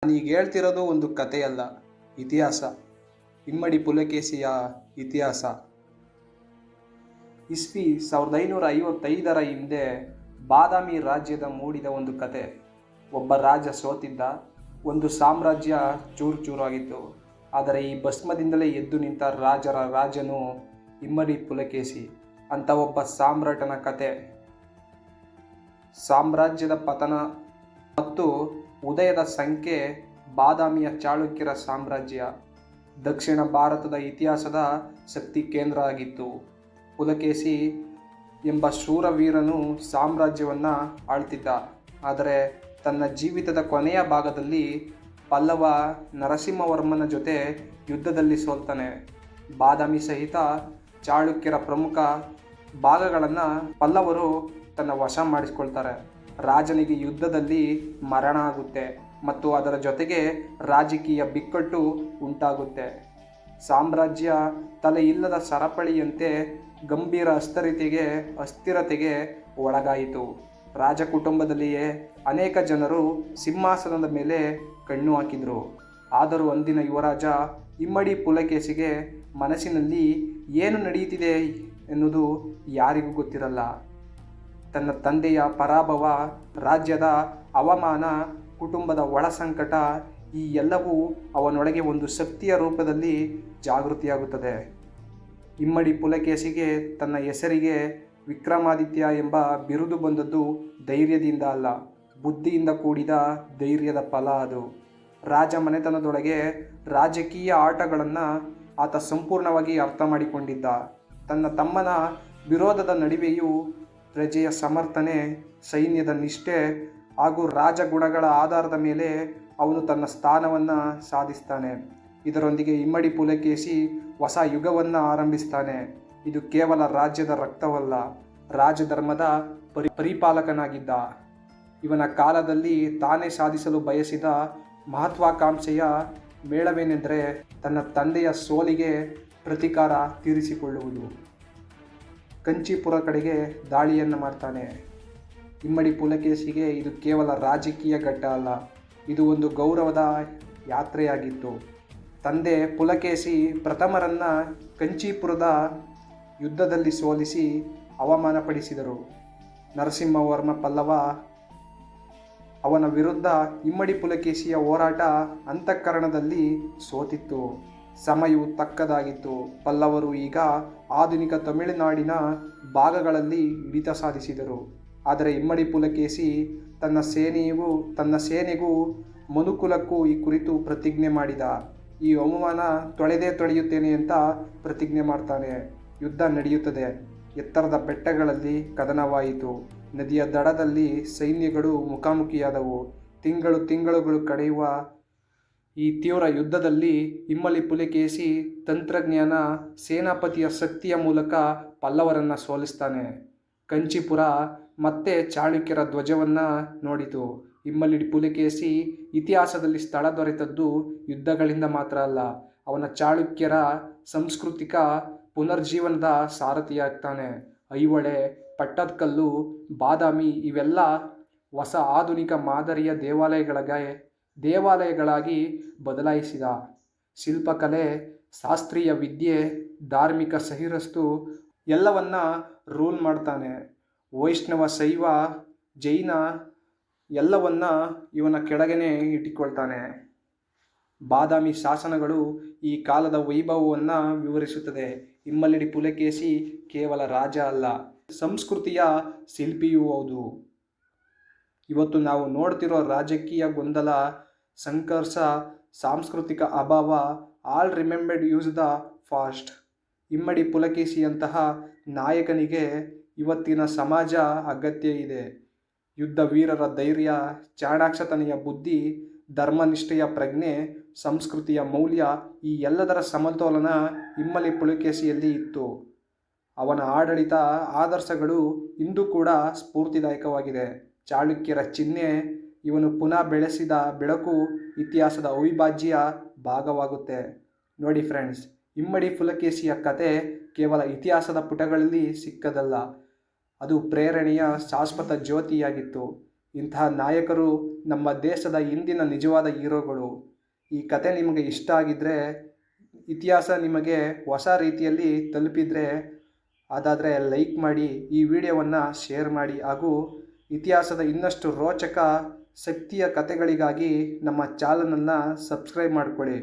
ನಾನೀಗ ಹೇಳ್ತಿರೋದು ಒಂದು ಕಥೆಯಲ್ಲ, ಇತಿಹಾಸ. ಇಮ್ಮಡಿ ಪುಲಕೇಶಿಯ ಇತಿಹಾಸ. ಇಸ್ವಿ 1555 ಹಿಂದೆ ಬಾದಾಮಿ ರಾಜ್ಯದ ಮೂಡಿದ ಒಂದು ಕತೆ. ಒಬ್ಬ ರಾಜ ಸೋತಿದ್ದ. ಒಂದು ಸಾಮ್ರಾಜ್ಯ ಚೂರು ಚೂರಾಗಿತ್ತು. ಆದರೆ ಈ ಭಸ್ಮದಿಂದಲೇ ಎದ್ದು ನಿಂತ ರಾಜರ ರಾಜನು ಇಮ್ಮಡಿ ಪುಲಕೇಶಿ ಅಂತ ಒಬ್ಬ ಸಾಮ್ರಾಟನ ಕತೆ. ಸಾಮ್ರಾಜ್ಯದ ಪತನ ಮತ್ತು ಉದಯದ ಸಂಖ್ಯೆ ಬಾದಾಮಿಯ ಚಾಳುಕ್ಯರ ಸಾಮ್ರಾಜ್ಯ ದಕ್ಷಿಣ ಭಾರತದ ಇತಿಹಾಸದ ಶಕ್ತಿ ಕೇಂದ್ರ ಆಗಿತ್ತು. ಪುಲಕೇಶಿ ಎಂಬ ಶೂರವೀರನು ಸಾಮ್ರಾಜ್ಯವನ್ನು ಆಳ್ತಿದ್ದ. ಆದರೆ ತನ್ನ ಜೀವಿತದ ಕೊನೆಯ ಭಾಗದಲ್ಲಿ ಪಲ್ಲವ ನರಸಿಂಹವರ್ಮನ ಜೊತೆ ಯುದ್ಧದಲ್ಲಿ ಸೋಲ್ತಾನೆ. ಬಾದಾಮಿ ಸಹಿತ ಚಾಳುಕ್ಯರ ಪ್ರಮುಖ ಭಾಗಗಳನ್ನು ಪಲ್ಲವರು ತನ್ನ ವಶ ಮಾಡಿಸ್ಕೊಳ್ತಾರೆ. ರಾಜನಿಗೆ ಯುದ್ಧದಲ್ಲಿ ಮರಣ ಆಗುತ್ತೆ ಮತ್ತು ಅದರ ಜೊತೆಗೆ ರಾಜಕೀಯ ಬಿಕ್ಕಟ್ಟು ಉಂಟಾಗುತ್ತೆ. ಸಾಮ್ರಾಜ್ಯ ತಲೆ ಇಲ್ಲದ ಸರಪಳಿಯಂತೆ ಗಂಭೀರ ಅಸ್ಥಿರತೆಗೆ ಒಳಗಾಯಿತು. ರಾಜ ಕುಟುಂಬದಲ್ಲಿಯೇ ಅನೇಕ ಜನರು ಸಿಂಹಾಸನದ ಮೇಲೆ ಕಣ್ಣು ಹಾಕಿದರು. ಆದರೂ ಅಂದಿನ ಯುವರಾಜ ಇಮ್ಮಡಿ ಪುಲಕೇಶಿಗೆ ಮನಸ್ಸಿನಲ್ಲಿ ಏನು ನಡೆಯುತ್ತಿದೆ ಎನ್ನುವುದು ಯಾರಿಗೂ ಗೊತ್ತಿರಲ್ಲ. ತನ್ನ ತಂದೆಯ ಪರಾಭವ, ರಾಜ್ಯದ ಅವಮಾನ, ಕುಟುಂಬದ ಒಳ ಸಂಕಟ, ಈ ಎಲ್ಲವೂ ಅವನೊಳಗೆ ಒಂದು ಶಕ್ತಿಯ ರೂಪದಲ್ಲಿ ಜಾಗೃತಿಯಾಗುತ್ತದೆ. ಇಮ್ಮಡಿ ಪುಲಕೇಶಿಗೆ ತನ್ನ ಹೆಸರಿಗೆ ವಿಕ್ರಮಾದಿತ್ಯ ಎಂಬ ಬಿರುದು ಬಂದದ್ದು ಧೈರ್ಯದಿಂದ ಅಲ್ಲ, ಬುದ್ಧಿಯಿಂದ ಕೂಡಿದ ಧೈರ್ಯದ ಫಲ ಅದು. ರಾಜ ಮನೆತನದೊಳಗೆ ರಾಜಕೀಯ ಆಟಗಳನ್ನು ಆತ ಸಂಪೂರ್ಣವಾಗಿ ಅರ್ಥ ಮಾಡಿಕೊಂಡಿದ್ದ. ತನ್ನ ತಮ್ಮನ ವಿರೋಧದ ನಡುವೆಯೂ ಪ್ರಜೆಯ ಸಮರ್ಥನೆ, ಸೈನ್ಯದ ನಿಷ್ಠೆ ಹಾಗೂ ರಾಜಗುಣಗಳ ಆಧಾರದ ಮೇಲೆ ಅವನು ತನ್ನ ಸ್ಥಾನವನ್ನು ಸಾಧಿಸ್ತಾನೆ. ಇದರೊಂದಿಗೆ ಇಮ್ಮಡಿ ಪುಲಕೇಶಿ ಹೊಸ ಯುಗವನ್ನು ಆರಂಭಿಸ್ತಾನೆ. ಇದು ಕೇವಲ ರಾಜ್ಯದ ರಕ್ತವಲ್ಲ, ರಾಜಧರ್ಮದ ಪರಿಪಾಲಕನಾಗಿದ್ದ. ಇವನ ಕಾಲದಲ್ಲಿ ತಾನೇ ಸಾಧಿಸಲು ಬಯಸಿದ ಮಹತ್ವಾಕಾಂಕ್ಷೆಯ ಮೇಳವೇನೆಂದರೆ ತನ್ನ ತಂದೆಯ ಸೋಲಿಗೆ ಪ್ರತೀಕಾರ ತೀರಿಸಿಕೊಳ್ಳುವುದು. ಕಂಚೀಪುರ ಕಡೆಗೆ ದಾಳಿಯನ್ನು ಮಾಡ್ತಾನೆ. ಇಮ್ಮಡಿ ಪುಲಕೇಶಿಗೆ ಇದು ಕೇವಲ ರಾಜಕೀಯ ಘಟ್ಟ ಅಲ್ಲ, ಇದು ಒಂದು ಗೌರವದ ಯಾತ್ರೆಯಾಗಿತ್ತು. ತಂದೆ ಪುಲಕೇಶಿ ಪ್ರಥಮರನ್ನು ಕಂಚೀಪುರದ ಯುದ್ಧದಲ್ಲಿ ಸೋಲಿಸಿ ಅವಮಾನಪಡಿಸಿದರು. ನರಸಿಂಹವರ್ಮ ಪಲ್ಲವ ಅವನ ವಿರುದ್ಧ ಇಮ್ಮಡಿ ಪುಲಕೇಶಿಯ ಹೋರಾಟ ಅಂತಃಕರಣದಲ್ಲಿ ಸೋತಿತ್ತು. ಸಮಯವು ತಕ್ಕದಾಗಿತ್ತು. ಪಲ್ಲವರು ಈಗ ಆಧುನಿಕ ತಮಿಳುನಾಡಿನ ಭಾಗಗಳಲ್ಲಿ ಹಿಡಿತ ಸಾಧಿಸಿದರು. ಆದರೆ ಇಮ್ಮಡಿ ಪುಲಕೇಶಿ ತನ್ನ ಸೇನೆಗೂ ಮನುಕುಲಕ್ಕೂ ಈ ಕುರಿತು ಪ್ರತಿಜ್ಞೆ ಮಾಡಿದ. ಈ ಅವಮಾನ ತೊಳೆಯುತ್ತೇನೆ ಅಂತ ಪ್ರತಿಜ್ಞೆ ಮಾಡ್ತಾನೆ. ಯುದ್ಧ ನಡೆಯುತ್ತದೆ. ಎತ್ತರದ ಬೆಟ್ಟಗಳಲ್ಲಿ ಕದನವಾಯಿತು. ನದಿಯ ದಡದಲ್ಲಿ ಸೈನ್ಯಗಳು ಮುಖಾಮುಖಿಯಾದವು. ತಿಂಗಳುಗಳು ಕಳೆಯುವ ಈ ತೀವ್ರ ಯುದ್ಧದಲ್ಲಿ ಇಮ್ಮಡಿ ಪುಲಕೇಶಿ ತಂತ್ರಜ್ಞಾನ, ಸೇನಾಪತಿಯ ಶಕ್ತಿಯ ಮೂಲಕ ಪಲ್ಲವರನ್ನು ಸೋಲಿಸ್ತಾನೆ. ಕಂಚೀಪುರ ಮತ್ತೆ ಚಾಳುಕ್ಯರ ಧ್ವಜವನ್ನು ನೋಡಿತು. ಇಮ್ಮಡಿ ಪುಲಕೇಶಿ ಇತಿಹಾಸದಲ್ಲಿ ಸ್ಥಳ ದೊರೆತದ್ದು ಯುದ್ಧಗಳಿಂದ ಮಾತ್ರ ಅಲ್ಲ, ಅವನ ಚಾಳುಕ್ಯರ ಸಾಂಸ್ಕೃತಿಕ ಪುನರ್ಜೀವನದ ಸಾರಥಿಯಾಗ್ತಾನೆ. ಐಹೊಳೆ, ಪಟ್ಟದಕಲ್ಲು, ಬಾದಾಮಿ ಇವೆಲ್ಲ ಹೊಸ ಆಧುನಿಕ ಮಾದರಿಯ ದೇವಾಲಯಗಳಾಗಿ ಬದಲಾಯಿಸಿದ. ಶಿಲ್ಪಕಲೆ, ಶಾಸ್ತ್ರೀಯ ವಿದ್ಯೆ, ಧಾರ್ಮಿಕ ಸಹಿರಸ್ತು ಎಲ್ಲವನ್ನ ರೂಲ್ ಮಾಡ್ತಾನೆ. ವೈಷ್ಣವ, ಶೈವ, ಜೈನ ಎಲ್ಲವನ್ನ ಇವನ ಕೆಳಗನೆ ಇಟ್ಟುಕೊಳ್ತಾನೆ. ಬಾದಾಮಿ ಶಾಸನಗಳು ಈ ಕಾಲದ ವೈಭವವನ್ನು ವಿವರಿಸುತ್ತದೆ. ಇಮ್ಮಡಿ ಪುಲಕೇಶಿ ಕೇವಲ ರಾಜ ಅಲ್ಲ, ಸಂಸ್ಕೃತಿಯ ಶಿಲ್ಪಿಯೂ ಹೌದು. ಇವತ್ತು ನಾವು ನೋಡ್ತಿರೋ ರಾಜಕೀಯ ಗೊಂದಲ, ಸಂಘರ್ಷ, ಸಾಂಸ್ಕೃತಿಕ ಅಭಾವ, all remembered use the fast. ಇಮ್ಮಡಿ ಪುಲಕೇಶಿಯಂತಹ ನಾಯಕನಿಗೆ ಇವತ್ತಿನ ಸಮಾಜ ಅಗತ್ಯ ಇದೆ. ಯುದ್ಧ ವೀರರ ಧೈರ್ಯ, ಚಾಣಾಕ್ಷತನೆಯ ಬುದ್ಧಿ, ಧರ್ಮನಿಷ್ಠೆಯ ಪ್ರಜ್ಞೆ, ಸಂಸ್ಕೃತಿಯ ಮೌಲ್ಯ, ಈ ಎಲ್ಲದರ ಸಮತೋಲನ ಇಮ್ಮಡಿ ಪುಲಕೇಶಿಯಲ್ಲಿ ಇತ್ತು. ಅವನ ಆಡಳಿತ ಆದರ್ಶಗಳು ಇಂದು ಕೂಡ ಸ್ಫೂರ್ತಿದಾಯಕವಾಗಿದೆ. ಚಾಳುಕ್ಯರ ಚಿಹ್ನೆ ಇವನು ಪುನಃ ಬೆಳೆಸಿದ ಬೆಳಕು ಇತಿಹಾಸದ ಅವಿಭಾಜ್ಯ ಭಾಗವಾಗುತ್ತೆ. ನೋಡಿ ಫ್ರೆಂಡ್ಸ್, ಇಮ್ಮಡಿ ಪುಲಕೇಶಿಯ ಕತೆ ಕೇವಲ ಇತಿಹಾಸದ ಪುಟಗಳಲ್ಲಿ ಸಿಕ್ಕದಲ್ಲ, ಅದು ಪ್ರೇರಣೆಯ ಶಾಶ್ವತ ಜ್ಯೋತಿಯಾಗಿತ್ತು. ಇಂತಹ ನಾಯಕರು ನಮ್ಮ ದೇಶದ ಇಂದಿನ ನಿಜವಾದ ಹೀರೋಗಳು. ಈ ಕತೆ ನಿಮಗೆ ಇಷ್ಟ ಆಗಿದ್ದರೆ, ಇತಿಹಾಸ ನಿಮಗೆ ಹೊಸ ರೀತಿಯಲ್ಲಿ ತಲುಪಿದರೆ ಅದಾದರೆ ಲೈಕ್ ಮಾಡಿ, ಈ ವಿಡಿಯೋವನ್ನು ಶೇರ್ ಮಾಡಿ ಹಾಗೂ ಇತಿಹಾಸದ ಇನ್ನಷ್ಟು ರೋಚಕ ಶಕ್ತಿಯ ಕಥೆಗಳಿಗಾಗಿ ನಮ್ಮ ಚಾನಲನ್ನು ಸಬ್ಸ್ಕ್ರೈಬ್ ಮಾಡಿಕೊಳ್ಳಿ.